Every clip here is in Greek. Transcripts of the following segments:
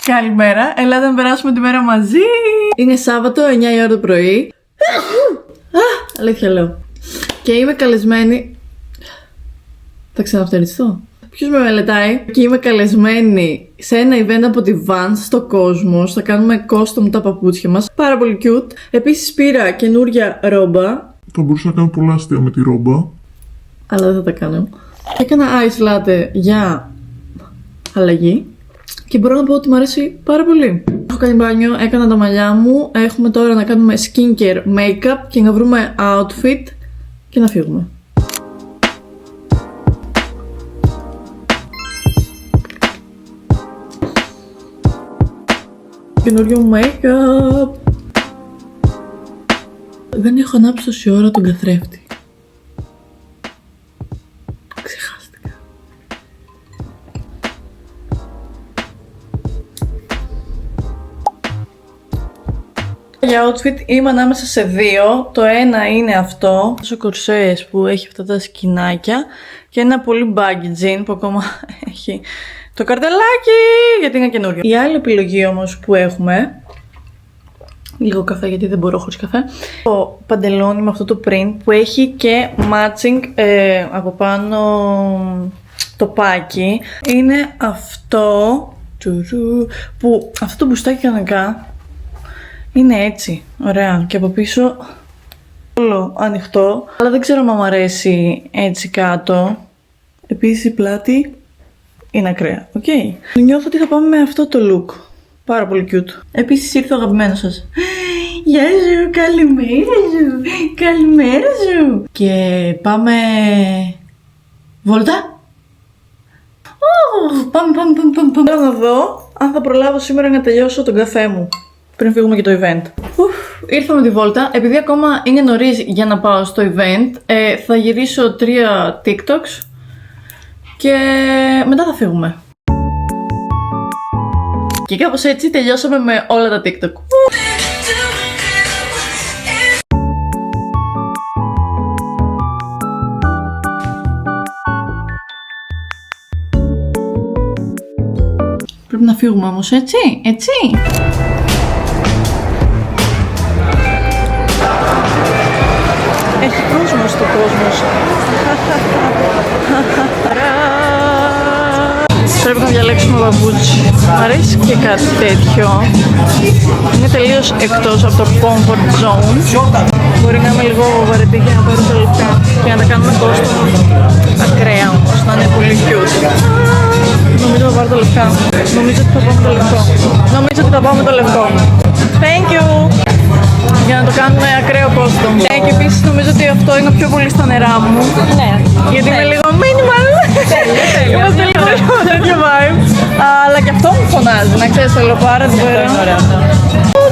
Καλημέρα, ελάτε να περάσουμε τη μέρα μαζί. Είναι Σάββατο, 9 η ώρα το πρωί. Αλήθεια λέω. Και είμαι καλεσμένη. Θα ξαναφτεριστώ. Ποιος με μελετάει? Και είμαι καλεσμένη σε ένα event από τη Vans στο Cosmos. Θα κάνουμε custom τα παπούτσια μας. Πάρα πολύ cute. Επίσης πήρα καινούρια ρόμπα. Θα μπορούσα να κάνω πολλά αστεία με τη ρόμπα. Αλλά δεν θα τα κάνω. Έκανα ice latte για αλλαγή. Και μπορώ να πω ότι μου αρέσει πάρα πολύ. Έχω κάνει μπάνιο, έκανα τα μαλλιά μου. Έχουμε τώρα να κάνουμε skincare, make-up και να βρούμε outfit και να φύγουμε. Καινούριο make-up. Δεν έχω ανάψει τόση ώρα τον καθρέφτη. Ξεχάστηκα. Για outfit είμαι ανάμεσα σε δύο. Το ένα είναι αυτό, ο κορσές που έχει αυτά τα σκηνάκια και ένα πολύ baggy jean που ακόμα έχει το καρτελάκι γιατί είναι καινούριο. Η άλλη επιλογή όμως που έχουμε, λίγο καφέ γιατί δεν μπορώ χωρίς καφέ, το παντελόνι με αυτό το print που έχει και matching από πάνω το πάκι, είναι αυτό που αυτό το μπουστάκι κανονικά είναι έτσι, ωραία, και από πίσω όλο ανοιχτό, αλλά δεν ξέρω αν μου αρέσει έτσι κάτω. Επίσης η πλάτη είναι ακραία, οκ. Νιώθω ότι θα πάμε με αυτό το look, πάρα πολύ cute. Επίσης ήρθε ο αγαπημένος σας. Γεια σου, καλημέρα σου, καλημέρα σου. Και πάμε βόλτα. Πάμε. Θέλω να δω αν θα προλάβω σήμερα να τελειώσω τον καφέ μου πριν φύγουμε για το event. Ήρθαμε τη βόλτα. Επειδή ακόμα είναι νωρίς για να πάω στο event, θα γυρίσω 3 TikToks και μετά θα φύγουμε. Και κάπως έτσι τελειώσαμε με όλα τα TikTok. Πρέπει να φύγουμε όμως, έτσι, έτσι. Έχει κόσμο στο Cosmos. Πρέπει να διαλέξουμε παπούτσι. Μ' αρέσει και κάτι τέτοιο. Είναι τελείως εκτός από το comfort zone. Μπορεί να είμαι λίγο βαρετή για να πάρω τα λεπτά και να τα κάνουμε κόστο ακραία όμως, να είναι πολύ cute. Νομίζω θα πάρω το λεπτά. Νομίζω ότι θα πάμε το λεπτό. Νομίζω ότι θα πάμε το λεπτό. Thank you! Για να το κάνουμε ακραίο κόστο. Και επίσης νομίζω ότι αυτό είναι πιο πολύ στα νερά μου. Ναι. Γιατί είμαι λίγο minimal. Είμαστε λίγο τέτοιο vibe. Αλλά και αυτό μου φωνάζει. Να ξέρεις, θέλω πάρα την πέρα.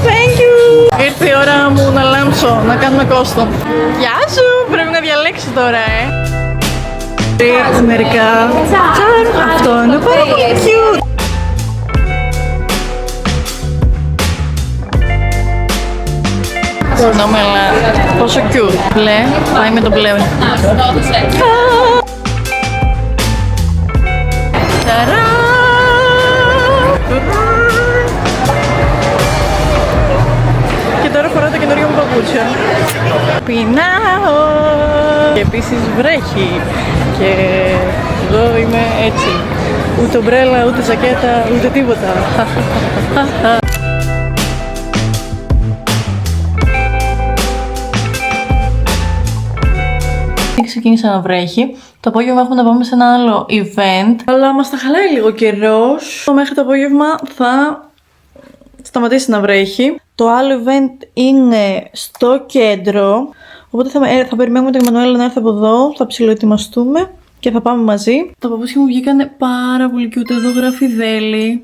Thank you! Ήρθε η ώρα μου να λάμψω, να κάνουμε κόστο. Γεια σου! Πρέπει να διαλέξεις τώρα, μερικά. Αυτό είναι πάρα πολύ cute. Συγγνώμη, αλλά πόσο cute. Μπλε, πάει με το μπλε. Και τώρα φοράω τα καινούργια μου παπούτσια. Πεινάω. Και επίσης βρέχει. Και εδώ είμαι έτσι. Ούτε ομπρέλα, ούτε ζακέτα, ούτε τίποτα. Ξεκίνησε να βρέχει. Το απόγευμα έχουμε να πάμε σε ένα άλλο event, αλλά μας τα χαλάει λίγο καιρός. Μέχρι το απόγευμα θα σταματήσει να βρέχει. Το άλλο event είναι στο κέντρο, οπότε θα περιμένουμε τον Εμμανουέλ να έρθει από εδώ, θα ψιλοετοιμαστούμε και θα πάμε μαζί. Τα παπούτσια μου βγήκανε πάρα πολύ cute. Εδώ γράφει Δέλη.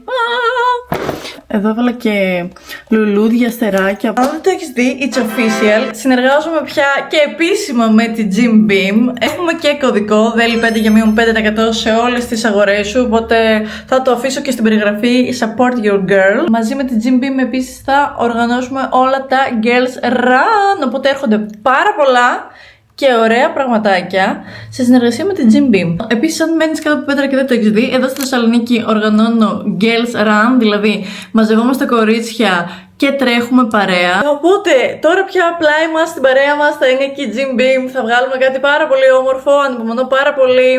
Εδώ έβαλα και λουλούδια, αστεράκια. Αν δεν το έχεις δει, it's official. Συνεργάζομαι πια και επίσημα με τη Jim Beam. Έχουμε και κωδικό Δέλη 5 για μείον 5% σε όλες τις αγορές σου. Οπότε θα το αφήσω και στην περιγραφή. Support your girl. Μαζί με τη Jim Beam επίσης θα οργανώσουμε όλα τα Girls Run. Οπότε έρχονται πάρα πολλά. και ωραία πραγματάκια σε συνεργασία με την Jim Beam. Επίσης, αν μένεις κάτω από πέτρα και δεν το έχεις δει, εδώ στη Θεσσαλονίκη οργανώνω Girls Run, δηλαδή μαζευόμαστε κορίτσια και τρέχουμε παρέα. Οπότε τώρα πια απλά είμαστε στην παρέα μας, θα είναι και η Jim Beam, θα βγάλουμε κάτι πάρα πολύ όμορφο, ανυπομονώ πάρα πολύ.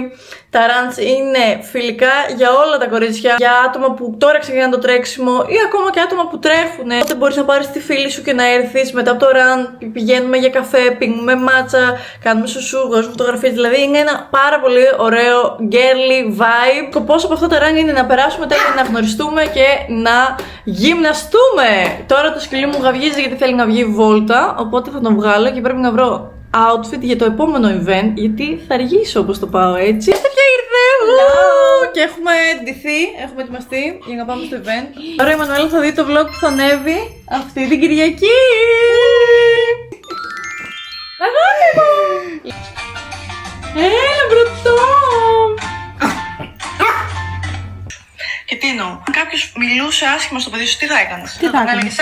Τα runs είναι φιλικά για όλα τα κορίτσια, για άτομα που τώρα ξεκινάνε το τρέξιμο ή ακόμα και άτομα που τρέχουν. Οπότε μπορείς να πάρεις τη φίλη σου και να έρθεις μετά από το run, πηγαίνουμε για καφέ, πίνουμε μάτσα, κάνουμε σουσού, βγάζουμε φωτογραφίες. Δηλαδή είναι ένα πάρα πολύ ωραίο girly vibe. Ο σκοπός από αυτό το run είναι να περάσουμε τέλεια, να γνωριστούμε και να γυμναστούμε. Τώρα το σκυλί μου γαυγίζει γιατί θέλει να βγει βόλτα, οπότε θα τον βγάλω και πρέπει να βρω outfit για το επόμενο event, γιατί θα αργήσω όπως το πάω έτσι. Ποια ήρθε! Και έχουμε ντυθεί, έχουμε ετοιμαστεί για να πάμε στο event. Τώρα η Μανουέλα θα δει το vlog που θα ανέβει αυτή την Κυριακή. Αγάπη μου! Έλα μπροστά! Και τι εννοώ, αν κάποιος μιλούσε άσχημα στο παιδί σου, τι θα έκανες? Τι θα έκανες?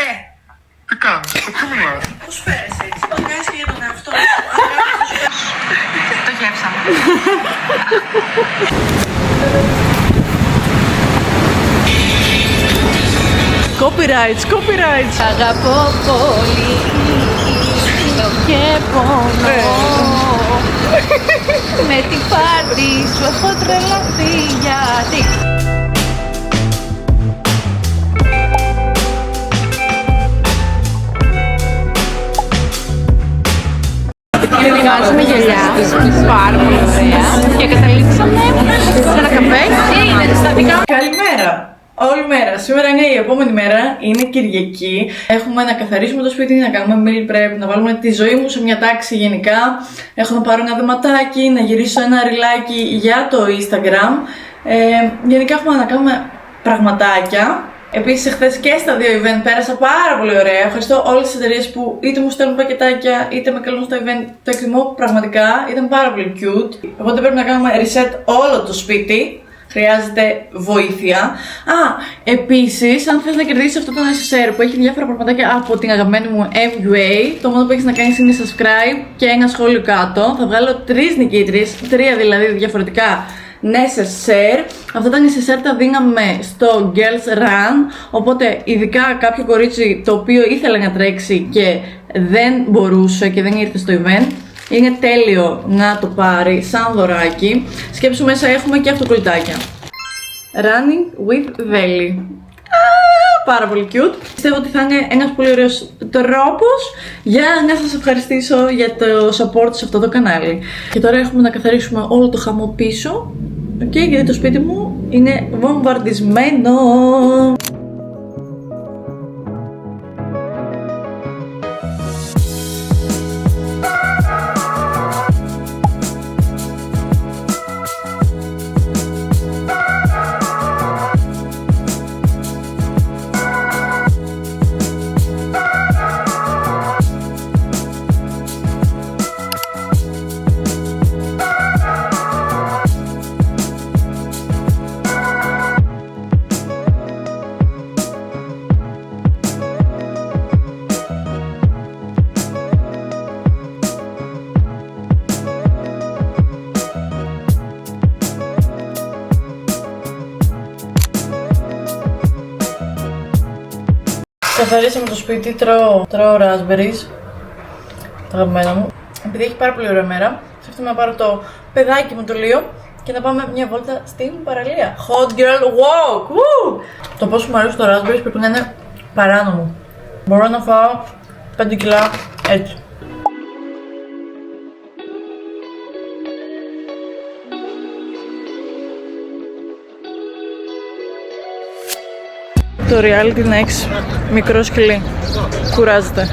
Τι κάνεις, ποιο μιλάς? Πώς φέρεσαι έτσι, το κάνεις και για τον εαυτό σου. Το γεύσαμε. Copyrights. Αγαπώ πολύ και πονώ. Με την πάρτι σου έχω τρελαθεί γιατί. Ετοιμάζουμε γυαλιά, πάρα πολύ ωραία και καταλήξαμε σε ένα καφέ. Καλημέρα! Όλη μέρα. Σήμερα είναι η επόμενη μέρα, είναι Κυριακή. Έχουμε να καθαρίσουμε το σπίτι, να κάνουμε meal prep, να βάλουμε τη ζωή μου σε μια τάξη γενικά. Έχω να πάρω ένα δεματάκι, να γυρίσω ένα ριλάκι για το Instagram. Γενικά έχουμε να κάνουμε πραγματάκια. Επίσης, χθες και στα δύο event πέρασα πάρα πολύ ωραία. Ευχαριστώ όλες τις εταιρείες που είτε μου στέλνουν πακετάκια είτε με καλούν στο event. Το εκτιμώ πραγματικά. Ήταν πάρα πολύ cute. Οπότε πρέπει να κάνουμε reset όλο το σπίτι. Χρειάζεται βοήθεια. Επίσης, αν θες να κερδίσεις αυτό το SSR που έχει διάφορα πραγματάκια από την αγαπημένη μου MUA, το μόνο που έχεις να κάνεις είναι subscribe και ένα σχόλιο κάτω. Θα βγάλω 3 νικήτριες, 3 δηλαδή διαφορετικά SSR. Αυτά τα SSR τα δίναμε στο Girls Run. Οπότε, ειδικά κάποιο κορίτσι το οποίο ήθελε να τρέξει και δεν μπορούσε και δεν ήρθε στο event, είναι τέλειο να το πάρει σαν δωράκι. Σκέψου μέσα έχουμε και αυτοκολλητάκια. Running with Veli. Πάρα πολύ cute. Πιστεύω ότι θα είναι ένας πολύ ωραίος τρόπος για να σας ευχαριστήσω για το support σε αυτό το κανάλι. Και τώρα έχουμε να καθαρίσουμε όλο το χαμό πίσω. Γιατί το σπίτι μου είναι βομβαρδισμένο. Καθαρίσαμε το σπίτι, τρώω raspberries, τα αγαπημένα μου. Επειδή έχει πάρα πολύ ωραία μέρα, σκέφτομαι να πάρω το παιδάκι μου το Λίο και να πάμε μια βόλτα στην παραλία. Hot girl walk! Woo! Το πόσο μου αρέσει το raspberries πρέπει να είναι παράνομο. Μπορώ να φάω 5 κιλά έτσι. Το reality να έχεις μικρό σκυλί. Κουράζεται.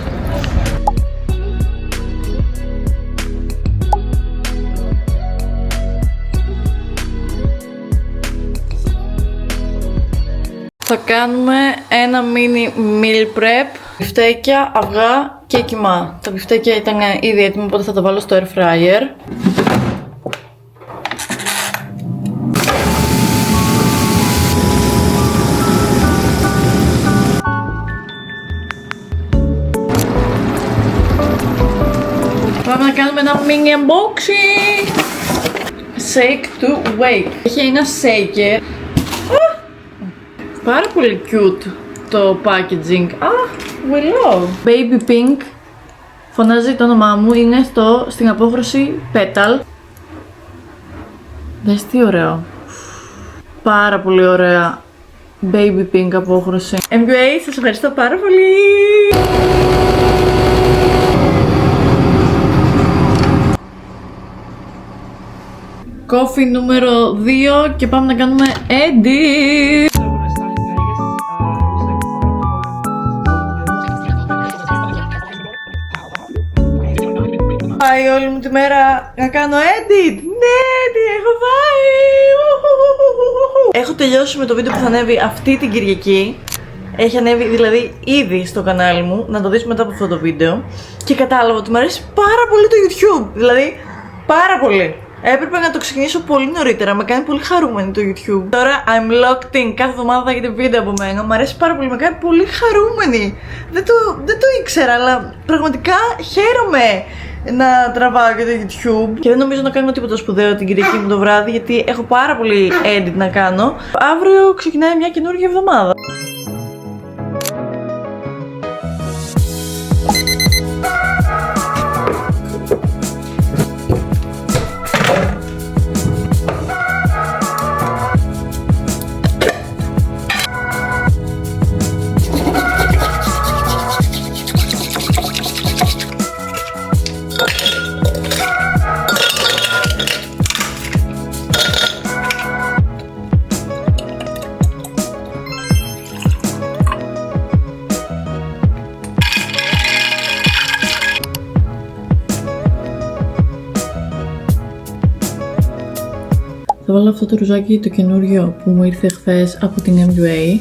Θα κάνουμε ένα mini meal prep. Μπιφτέκια, αυγά και κιμά. Τα μπιφτέκια ήταν ήδη έτοιμα, οπότε θα τα βάλω στο air fryer. Πάμε Πάμε να κάνουμε ένα mini unboxing. Shake to wake. Έχει ένα shaker. Πάρα πολύ cute το packaging. Willow. Baby Pink. Φωνάζει το όνομά μου. Είναι στην απόχρωση Petal. Δες τι ωραίο. Πάρα πολύ ωραία Baby Pink απόχρωση. MUA, σας ευχαριστώ πάρα πολύ. Coffee νούμερο 2 και πάμε να κάνουμε edit. Πάει όλη μου τη μέρα να κάνω edit. Ναι, τι έχω πάει. Έχω τελειώσει με το βίντεο που θα ανέβει αυτή την Κυριακή. Έχει ανέβει δηλαδή ήδη στο κανάλι μου. Να το δεις μετά από αυτό το βίντεο. Και κατάλαβα ότι μου αρέσει πάρα πολύ το YouTube. Δηλαδή πάρα πολύ. Έπρεπε να το ξεκινήσω πολύ νωρίτερα. Με κάνει πολύ χαρούμενη το YouTube. Τώρα I'm locked in. Κάθε εβδομάδα θα έχετε βίντεο από μένα. Μου αρέσει πάρα πολύ. Με κάνει πολύ χαρούμενη. Δεν το ήξερα, αλλά πραγματικά χαίρομαι να τραβάω και το YouTube. Και δεν νομίζω να κάνω τίποτα σπουδαίο την Κυριακή μου το βράδυ, γιατί έχω πάρα πολύ edit να κάνω. Αύριο ξεκινάει μια καινούργια εβδομάδα. Θα βάλω αυτό το ρουζάκι το καινούριο που μου ήρθε χθες από την MUA.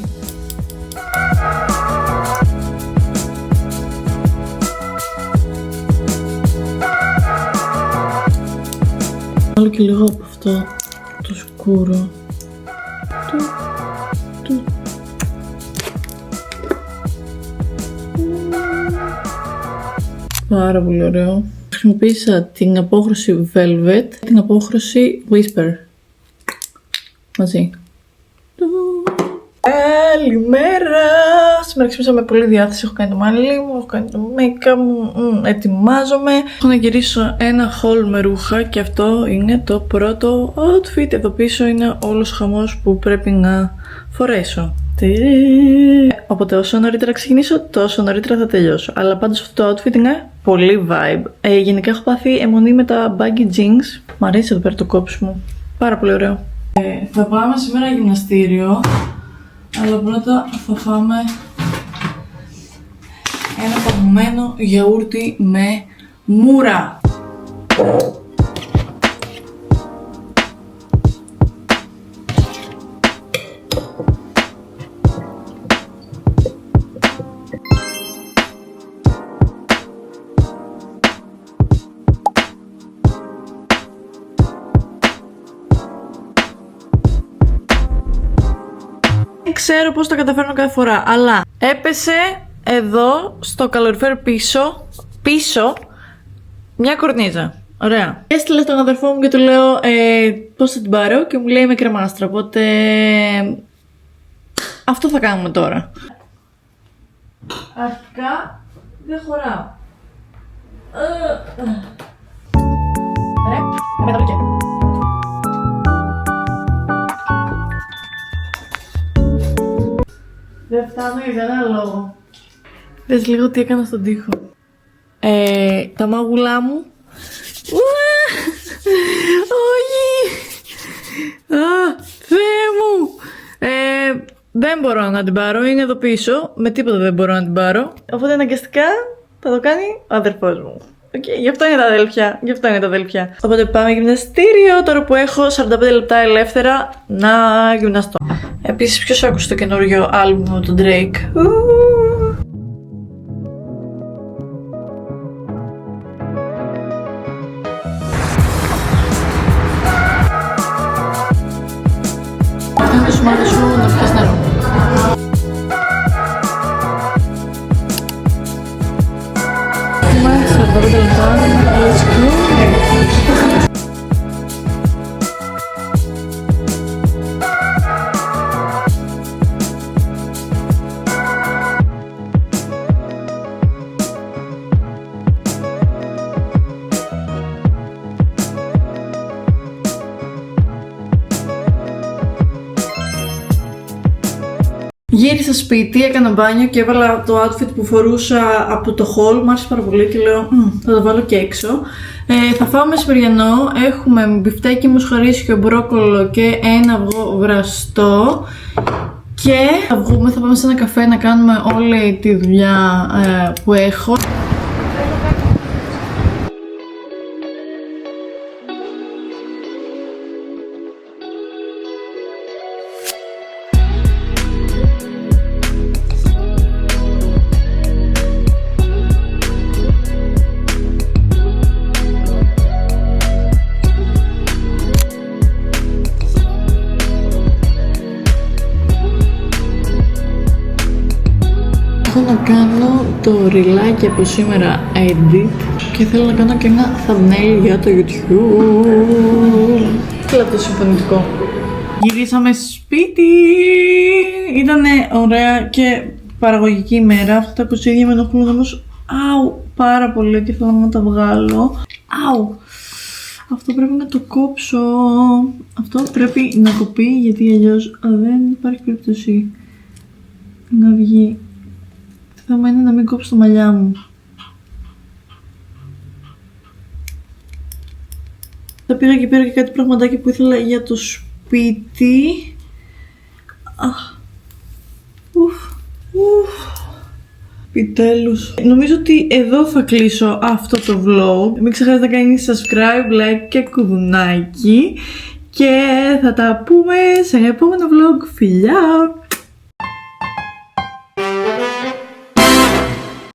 Βάλω και λίγο από αυτό το σκούρο. Πάρα πολύ ωραίο. Χρησιμοποίησα την απόχρωση Velvet, την απόχρωση Whisper. Μαζί. Καλημέρα! Σήμερα ξύπνησα με πολλή διάθεση. Έχω κάνει το μαλλί μου, έχω κάνει το make-up μου, ετοιμάζομαι. Έχω να γυρίσω ένα haul με ρούχα και αυτό είναι το πρώτο outfit. Εδώ πίσω είναι όλος ο χαμός που πρέπει να φορέσω. Οπότε όσο νωρίτερα ξεκινήσω, τόσο νωρίτερα θα τελειώσω. Αλλά πάντως αυτό το outfit είναι πολύ vibe. Γενικά έχω πάθει αιμονή με τα baggy jeans. Μ' αρέσει εδώ πέρα το κόψιμο. Πάρα πολύ ωραίο. Θα πάμε σήμερα γυμναστήριο, αλλά πρώτα θα φάμε ένα παγωμένο γιαούρτι με μούρα. Δεν ξέρω πώς τα καταφέρνω κάθε φορά, αλλά έπεσε εδώ στο καλοριφέρ πίσω μια κορνίζα. Ωραία. Έστειλα στον αδερφό μου και του λέω πώς θα την πάρω και μου λέει με κρεμάστρα, οπότε αυτό θα κάνουμε τώρα. Αρχικά δεν χωράω. Δεν φτάνω για κανένα λόγο. Δες λίγο τι έκανα στον τοίχο. Τα μάγουλά μου. Όχι! Θεέ μου! Δεν μπορώ να την πάρω, είναι εδώ πίσω. Με τίποτα δεν μπορώ να την πάρω. Οπότε αναγκαστικά θα το κάνει ο αδερφός μου. Okay, γι' αυτό είναι τα αδέλφια. Οπότε πάμε γυμναστήριο. Τώρα που έχω 45 λεπτά ελεύθερα να γυμναστώ. Επίσης, ποιος άκουσε το καινούριο άλμπουμ με τον Drake? Κάνε το σωμάτι σου να πιες νερό. Μέσα 15 λεπτά. Let's go. Γύρισα σπίτι, έκανα μπάνιο και έβαλα το outfit που φορούσα από το haul. Μ' άρεσε πάρα πολύ και λέω θα το βάλω και έξω. Θα φάω μεσημεριανό. Έχουμε μπιφτέκι μοσχαρίσιο, μπρόκολο και ένα αυγό βραστό. Και θα βγούμε, θα πάμε σε ένα καφέ να κάνουμε όλη τη δουλειά που έχω. Θέλω να κάνω το ριλάκι από σήμερα edit και θέλω να κάνω και ένα thumbnail για το YouTube. Θέλω το συμφωνητικό. Γυρίσαμε σπίτι. Ήτανε ωραία και παραγωγική ημέρα. Αυτά τα κοτσίδια με ενοχλούν όμως πάρα πολύ και θέλω να τα βγάλω. Αυτό πρέπει να το κόψω. Αυτό πρέπει να κοπεί γιατί αλλιώς δεν υπάρχει περίπτωση να βγει. Το θέμα είναι να μην κόψω τα μαλλιά μου. Θα πήγα και πήρα και κάτι πραγματάκι που ήθελα για το σπίτι. Επιτέλους. Νομίζω ότι εδώ θα κλείσω αυτό το vlog. Μην ξεχάσετε να κάνετε subscribe, like και κουδουνάκι. Και θα τα πούμε σε ένα επόμενο vlog. Φιλιά!